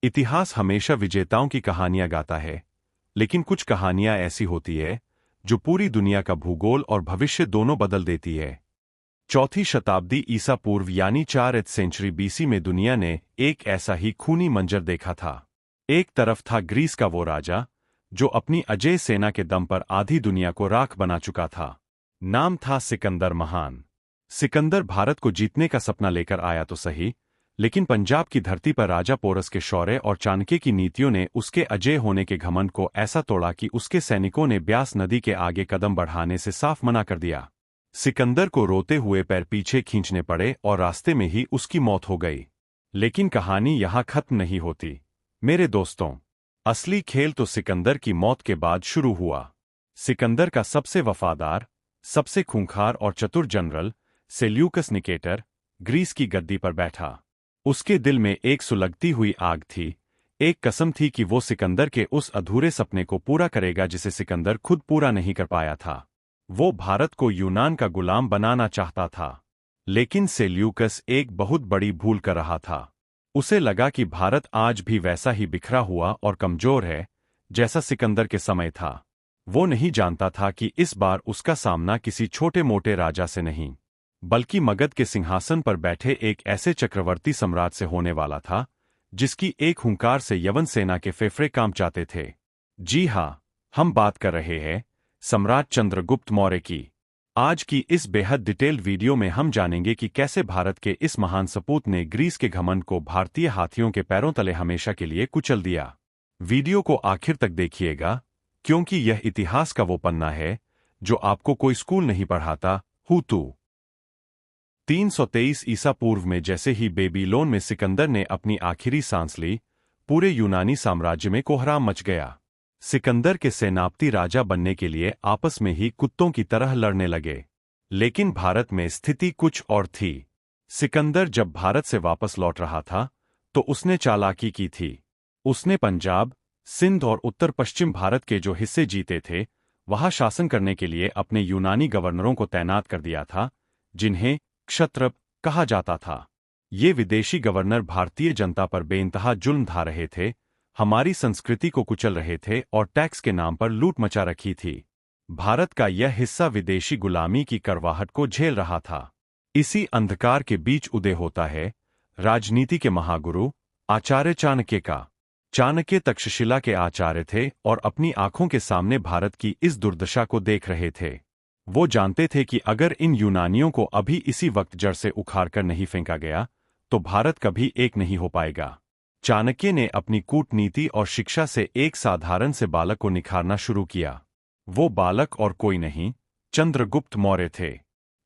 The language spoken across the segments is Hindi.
इतिहास हमेशा विजेताओं की कहानियां गाता है, लेकिन कुछ कहानियां ऐसी होती है जो पूरी दुनिया का भूगोल और भविष्य दोनों बदल देती है। चौथी शताब्दी ईसा पूर्व यानी 4th सेंचुरी बीसी में दुनिया ने एक ऐसा ही खूनी मंजर देखा था। एक तरफ था ग्रीस का वो राजा जो अपनी अजेय सेना के दम पर आधी दुनिया को राख बना चुका था। नाम था सिकंदर महान। सिकंदर भारत को जीतने का सपना लेकर आया तो सही, लेकिन पंजाब की धरती पर राजा पोरस के शौर्य और चाणक्य की नीतियों ने उसके अजेय होने के घमंड को ऐसा तोड़ा कि उसके सैनिकों ने ब्यास नदी के आगे कदम बढ़ाने से साफ मना कर दिया। सिकंदर को रोते हुए पैर पीछे खींचने पड़े और रास्ते में ही उसकी मौत हो गई। लेकिन कहानी यहां खत्म नहीं होती मेरे दोस्तों। असली खेल तो सिकंदर की मौत के बाद शुरू हुआ। सिकंदर का सबसे वफादार, सबसे खूंखार और चतुर जनरल सेल्यूकस निकेटर ग्रीस की गद्दी पर बैठा। उसके दिल में एक सुलगती हुई आग थी, एक कसम थी कि वो सिकंदर के उस अधूरे सपने को पूरा करेगा जिसे सिकंदर खुद पूरा नहीं कर पाया था। वो भारत को यूनान का गुलाम बनाना चाहता था। लेकिन सेल्यूकस एक बहुत बड़ी भूल कर रहा था। उसे लगा कि भारत आज भी वैसा ही बिखरा हुआ और कमजोर है जैसा सिकंदर के समय था। वो नहीं जानता था कि इस बार उसका सामना किसी छोटे मोटे राजा से नहीं, बल्कि मगध के सिंहासन पर बैठे एक ऐसे चक्रवर्ती सम्राट से होने वाला था जिसकी एक हुंकार से यवन सेना के फेफड़े कांप जाते थे। जी हाँ, हम बात कर रहे हैं सम्राट चंद्रगुप्त मौर्य की। आज की इस बेहद डिटेल्ड वीडियो में हम जानेंगे कि कैसे भारत के इस महान सपूत ने ग्रीस के घमंड को भारतीय हाथियों के पैरों तले हमेशा के लिए कुचल दिया। वीडियो को आखिर तक देखिएगा, क्योंकि यह इतिहास का वो पन्ना है जो आपको कोई स्कूल नहीं पढ़ाता। 323 ईसा पूर्व में जैसे ही बेबीलोन में सिकंदर ने अपनी आखिरी सांस ली, पूरे यूनानी साम्राज्य में कोहराम मच गया। सिकंदर के सेनापति राजा बनने के लिए आपस में ही कुत्तों की तरह लड़ने लगे। लेकिन भारत में स्थिति कुछ और थी। सिकंदर जब भारत से वापस लौट रहा था तो उसने चालाकी की थी। उसने पंजाब, सिंध और उत्तर पश्चिम भारत के जो हिस्से जीते थे वहां शासन करने के लिए अपने यूनानी गवर्नरों को तैनात कर दिया था, जिन्हें क्षत्रप कहा जाता था। ये विदेशी गवर्नर भारतीय जनता पर बेइंतहा जुल्म ढा रहे थे, हमारी संस्कृति को कुचल रहे थे और टैक्स के नाम पर लूट मचा रखी थी। भारत का यह हिस्सा विदेशी गुलामी की करवाहट को झेल रहा था। इसी अंधकार के बीच उदय होता है राजनीति के महागुरु आचार्य चाणक्य का। चाणक्य तक्षशिला के आचार्य थे और अपनी आंखों के सामने भारत की इस दुर्दशा को देख रहे थे। वो जानते थे कि अगर इन यूनानियों को अभी इसी वक्त जड़ से उखाड़ कर नहीं फेंका गया तो भारत कभी एक नहीं हो पाएगा। चाणक्य ने अपनी कूटनीति और शिक्षा से एक साधारण से बालक को निखारना शुरू किया। वो बालक और कोई नहीं, चंद्रगुप्त मौर्य थे।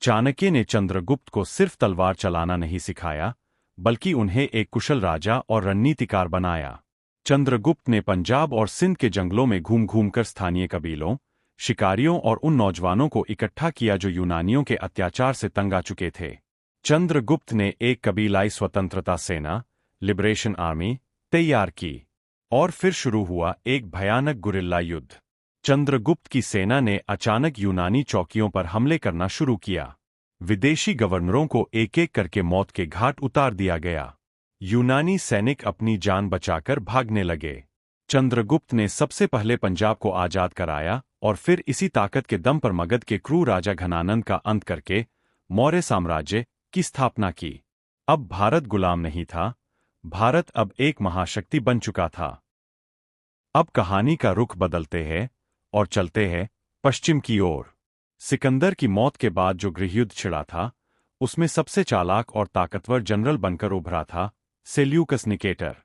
चाणक्य ने चंद्रगुप्त को सिर्फ तलवार चलाना नहीं सिखाया, बल्कि उन्हें एक कुशल राजा और रणनीतिकार बनाया। चंद्रगुप्त ने पंजाब और सिंध के जंगलों में घूम घूमकर स्थानीय कबीलों, शिकारियों और उन नौजवानों को इकट्ठा किया जो यूनानियों के अत्याचार से तंग आ चुके थे। चंद्रगुप्त ने एक कबीलाई स्वतंत्रता सेना, लिबरेशन आर्मी, तैयार की और फिर शुरू हुआ एक भयानक गुरिल्ला युद्ध। चंद्रगुप्त की सेना ने अचानक यूनानी चौकियों पर हमले करना शुरू किया। विदेशी गवर्नरों को एक एक करके मौत के घाट उतार दिया गया। यूनानी सैनिक अपनी जान बचाकर भागने लगे। चंद्रगुप्त ने सबसे पहले पंजाब को आजाद कराया और फिर इसी ताकत के दम पर मगध के क्रूर राजा घनानंद का अंत करके मौर्य साम्राज्य की स्थापना की। अब भारत गुलाम नहीं था, भारत अब एक महाशक्ति बन चुका था। अब कहानी का रुख बदलते हैं और चलते हैं पश्चिम की ओर। सिकंदर की मौत के बाद जो गृहयुद्ध छिड़ा था, उसमें सबसे चालाक और ताकतवर जनरल बनकर उभरा था सेल्यूकस निकेटर।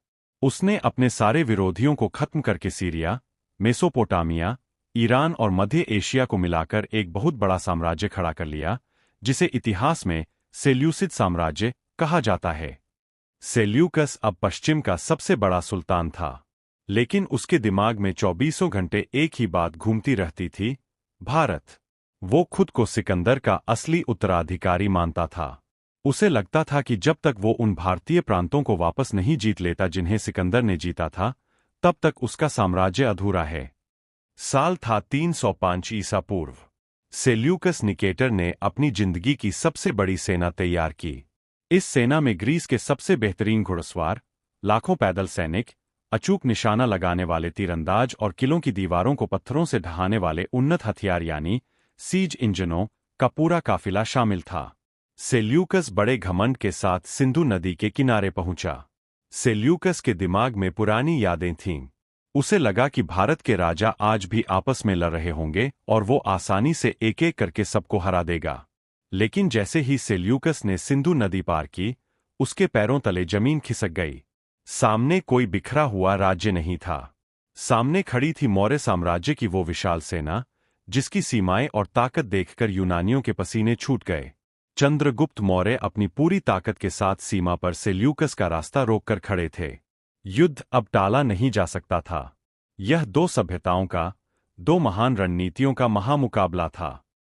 उसने अपने सारे विरोधियों को खत्म करके सीरिया, मेसोपोटामिया, ईरान और मध्य एशिया को मिलाकर एक बहुत बड़ा साम्राज्य खड़ा कर लिया, जिसे इतिहास में सेल्यूसिड साम्राज्य कहा जाता है। सेल्यूकस अब पश्चिम का सबसे बड़ा सुल्तान था, लेकिन उसके दिमाग में 24 घंटे एक ही बात घूमती रहती थी, भारत। वो खुद को सिकंदर का असली उत्तराधिकारी मानता था। उसे लगता था कि जब तक वो उन भारतीय प्रांतों को वापस नहीं जीत लेता जिन्हें सिकंदर ने जीता था, तब तक उसका साम्राज्य अधूरा है। साल था 305 ईसा पूर्व। सेल्यूकस निकेटर ने अपनी जिंदगी की सबसे बड़ी सेना तैयार की। इस सेना में ग्रीस के सबसे बेहतरीन घुड़सवार, लाखों पैदल सैनिक, अचूक निशाना लगाने वाले तीरंदाज और किलों की दीवारों को पत्थरों से ढहाने वाले उन्नत हथियार यानी सीज इंजनों का पूरा काफिला शामिल था। सेल्यूकस बड़े घमंड के साथ सिंधु नदी के किनारे पहुंचा। सेल्यूकस के दिमाग में पुरानी यादें थीं। उसे लगा कि भारत के राजा आज भी आपस में लड़ रहे होंगे और वो आसानी से एक-एक करके सबको हरा देगा। लेकिन जैसे ही सेल्यूकस ने सिंधु नदी पार की, उसके पैरों तले जमीन खिसक गई। सामने कोई बिखरा हुआ राज्य नहीं था। सामने खड़ी थी मौर्य साम्राज्य की वो विशाल सेना, जिसकी सीमाएं और ताकत देखकर यूनानियों के पसीने छूट गए। चंद्रगुप्त मौर्य अपनी पूरी ताकत के साथ सीमा पर सेल्यूकस का रास्ता रोककर खड़े थे। युद्ध अब टाला नहीं जा सकता था। यह दो सभ्यताओं का, दो महान रणनीतियों का महामुकाबला था।